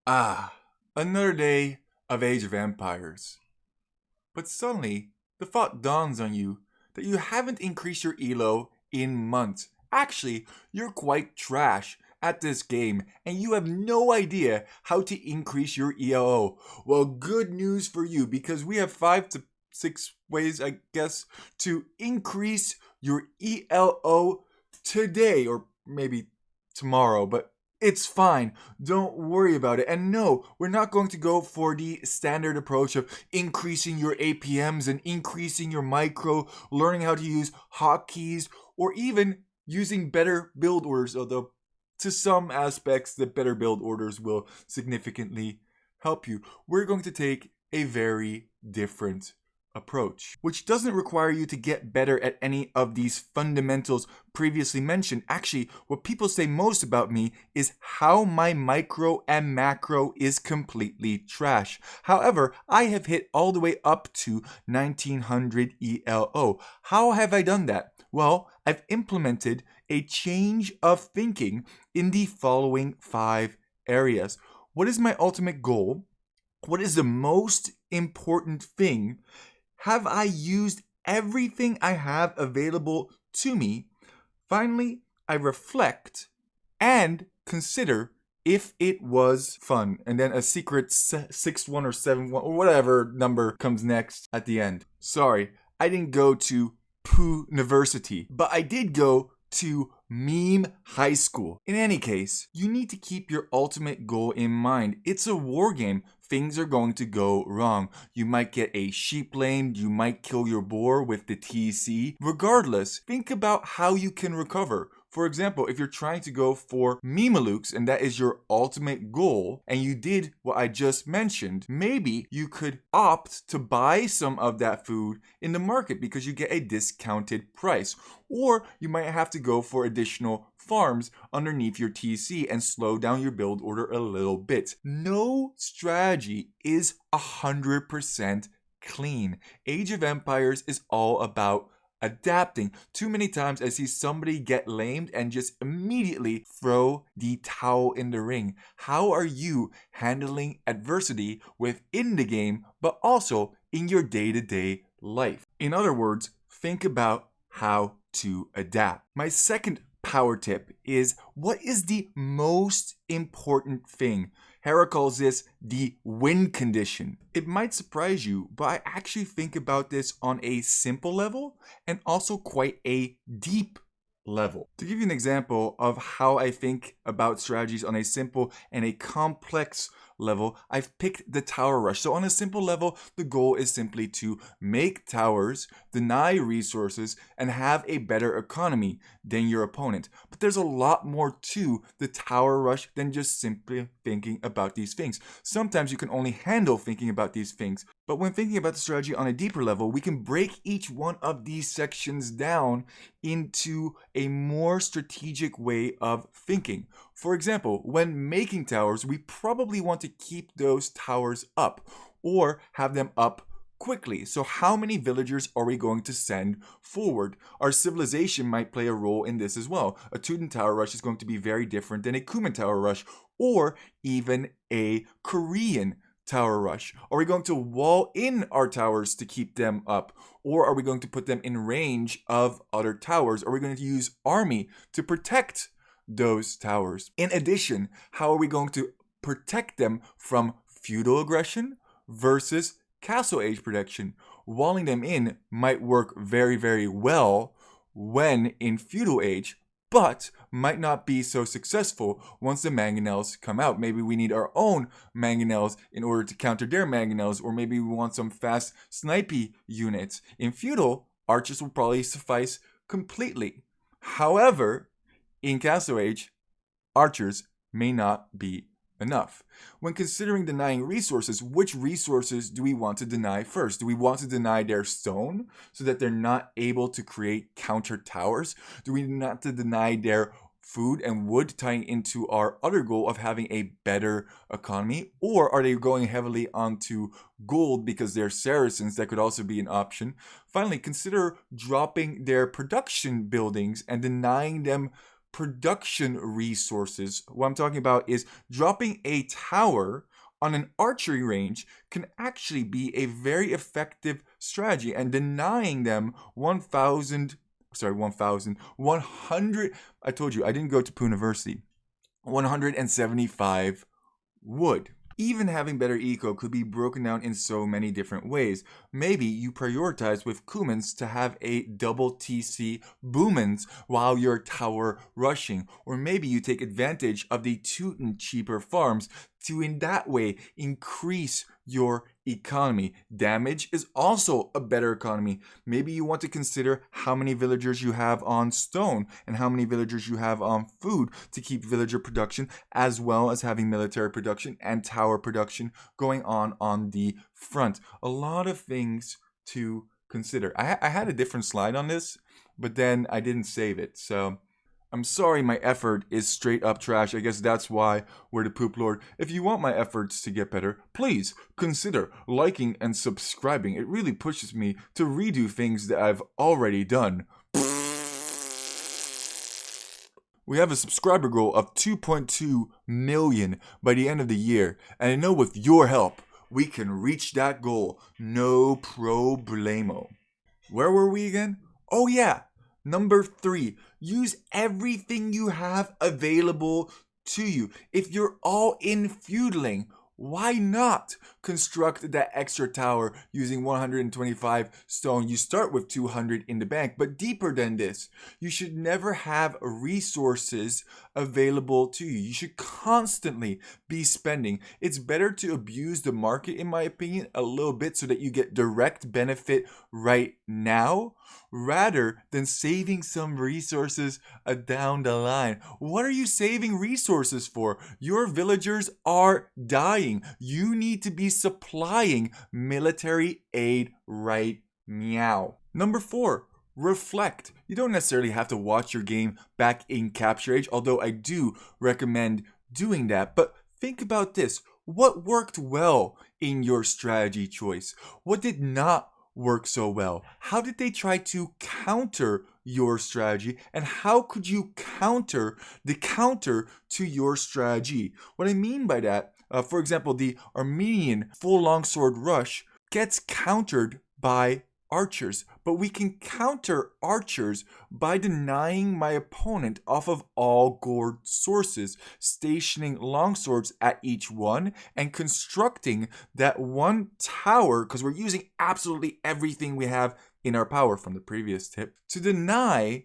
Ah, another day of Age of Empires. But suddenly, the thought dawns on you that you haven't increased your elo in months. Actually, you're quite trash at this game and you have no idea how to increase your ELO. Well, good news for you because we have 5 to 6 ways, I guess, to increase your ELO today or maybe tomorrow, but it's fine. Don't worry about it. And no, we're not going to go for the standard approach of increasing your APMs and increasing your micro, learning how to use hotkeys, or even using better build orders, although to some aspects, the better build orders will significantly help you. We're going to take a very different approach, which doesn't require you to get better at any of these fundamentals previously mentioned. Actually, what people say most about me is how my micro and macro is completely trash. However, I have hit all the way up to 1900 ELO. How have I done that? Well, I've implemented a change of thinking in the following 5 areas. What is my ultimate goal? What is the most important thing? Have I used everything I have available to me? Finally, I reflect and consider if it was fun. And then a secret 6-1 or 7-1 or whatever number comes next at the end. Sorry, I didn't go to Pooh University, but I did go to Meme High School. In any case, you need to keep your ultimate goal in mind. It's a war game. Things are going to go wrong. You might get a sheep lamed, you might kill your boar with the TC. Regardless, think about how you can recover. For example, if you're trying to go for Memalukes and that is your ultimate goal, and you did what I just mentioned, maybe you could opt to buy some of that food in the market because you get a discounted price. Or you might have to go for additional farms underneath your TC and slow down your build order a little bit. No strategy is 100% clean. Age of Empires is all about adapting. Too many times I see somebody get lamed and just immediately throw the towel in the ring. How are you handling adversity within the game, but also in your day-to-day life? In other words, think about how to adapt. My second power tip is, what is the most important thing? Hera calls this the win condition. It might surprise you, but I actually think about this on a simple level and also quite a deep level. To give you an example of how I think about strategies on a simple and a complex level, I've picked the tower rush. So on a simple level, the goal is simply to make towers, deny resources, and have a better economy than your opponent. But there's a lot more to the tower rush than just simply thinking about these things. Sometimes you can only handle thinking about these things. But when thinking about the strategy on a deeper level, we can break each one of these sections down into a more strategic way of thinking. For example, when making towers, we probably want to keep those towers up or have them up quickly. So how many villagers are we going to send forward? Our civilization might play a role in this as well. A Teuton tower rush is going to be very different than a Kuman tower rush or even a Korean tower rush. Are we going to wall in our towers to keep them up? Or are we going to put them in range of other towers? Are we going to use army to protect those towers? In addition, how are we going to protect them from feudal aggression versus castle age protection? Walling them in might work very, very well when in feudal age, but might not be so successful once the mangonels come out. Maybe we need our own mangonels in order to counter their mangonels, or maybe we want some fast snipey units. In feudal, archers will probably suffice completely. However, in Castle Age, archers may not be enough. When considering denying resources, which resources do we want to deny first? Do we want to deny their stone so that they're not able to create counter towers? Do we not to deny their food and wood, tying into our other goal of having a better economy? Or are they going heavily onto gold because they're Saracens? That could also be an option. Finally, consider dropping their production buildings and denying them production resources. What I'm talking about is dropping a tower on an archery range can actually be a very effective strategy, and denying them 100, I told you I didn't go to University, 175 wood. Even having better eco could be broken down in so many different ways. Maybe you prioritize with Kumans to have a double TC boomans while you're tower rushing. Or maybe you take advantage of the Teuton cheaper farms to in that way increase your economy. Damage is also a better economy. Maybe you want to consider how many villagers you have on stone and how many villagers you have on food to keep villager production, as well as having military production and tower production going on the front. A lot of things to consider. I had a different slide on this, but then I didn't save it. So I'm sorry my effort is straight up trash. I guess that's why we're the Poop Lord. If you want my efforts to get better, please consider liking and subscribing. It really pushes me to redo things that I've already done. We have a subscriber goal of 2.2 million by the end of the year, and I know with your help, we can reach that goal. No problemo. Where were we again? Oh yeah, number 3. Use everything you have available to you. If you're all in feudling, why not construct that extra tower using 125 stone? You start with 200 in the bank, but deeper than this, you should never have resources available to you. You should constantly be spending. It's better to abuse the market, in my opinion, a little bit so that you get direct benefit right now, rather than saving some resources down the line. What are you saving resources for? Your villagers are dying. You need to be supplying military aid right now. Number 4, reflect. You don't necessarily have to watch your game back in Capture Age, although I do recommend doing that. But think about this. What worked well in your strategy choice? What did not work so well? How did they try to counter your strategy, and how could you counter the counter to your strategy? What I mean by that, for example, the Armenian full longsword rush gets countered by archers, but we can counter archers by denying my opponent off of all gourd sources, stationing longswords at each one, and constructing that one tower, because we're using absolutely everything we have in our power from the previous tip, to deny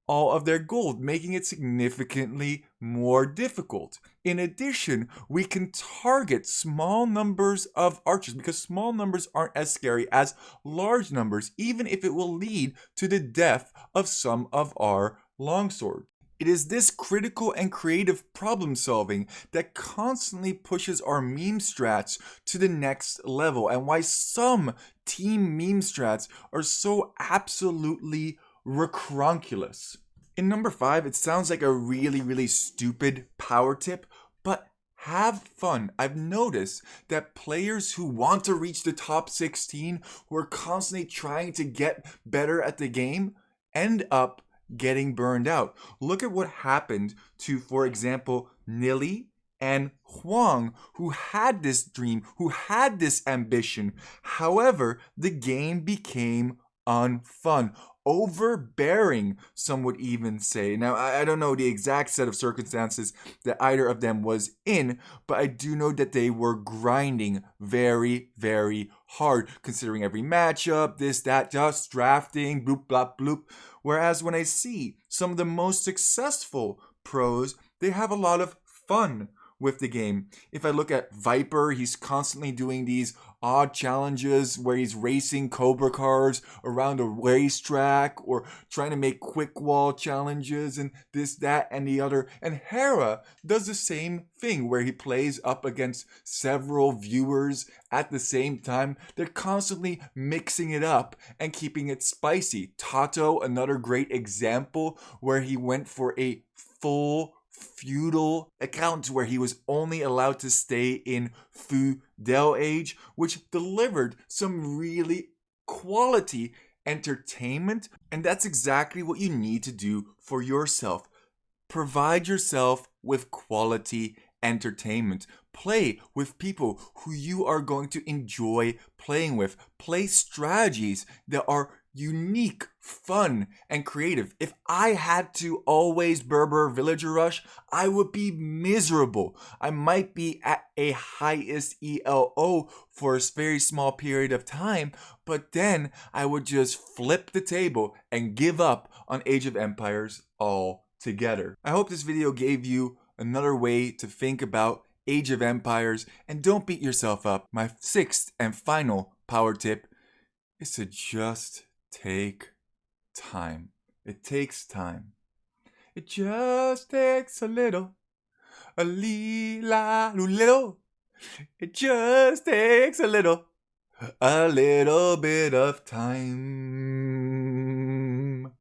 all of their gold, making it significantly more difficult. In addition, we can target small numbers of archers because small numbers aren't as scary as large numbers, even if it will lead to the death of some of our longswords. It is this critical and creative problem solving that constantly pushes our meme strats to the next level, and why some team meme strats are so absolutely recronculous. In number 5, it sounds like a really stupid power tip, but have fun. I've noticed that players who want to reach the top 16, who are constantly trying to get better at the game, end up getting burned out. Look at what happened to, for example, Nili and Huang, who had this dream, who had this ambition. However, the game became unfun. Overbearing, some would even say. Now, I don't know the exact set of circumstances that either of them was in, but I do know that they were grinding very hard, considering every matchup, this, that, just drafting, bloop, blop, bloop. Whereas when I see some of the most successful pros, they have a lot of fun with the game. If I look at Viper, he's constantly doing these odd challenges where he's racing Cobra cars around a racetrack or trying to make quick wall challenges and this, that, and the other. And Hera does the same thing where he plays up against several viewers at the same time. They're constantly mixing it up and keeping it spicy. Tato, another great example where he went for a full feudal account where he was only allowed to stay in feudal age, which delivered some really quality entertainment. And that's exactly what you need to do for yourself. Provide yourself with quality entertainment. Play with people who you are going to enjoy playing with. Play strategies that are unique, fun, and creative. If I had to always Berber Villager Rush, I would be miserable. I might be at a highest ELO for a very small period of time, but then I would just flip the table and give up on Age of Empires altogether. I hope this video gave you another way to think about Age of Empires, and don't beat yourself up. My sixth and final power tip is to just take time. It takes time. It just takes a little. It just takes a little bit of time.